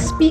SP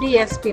DSP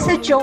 SHO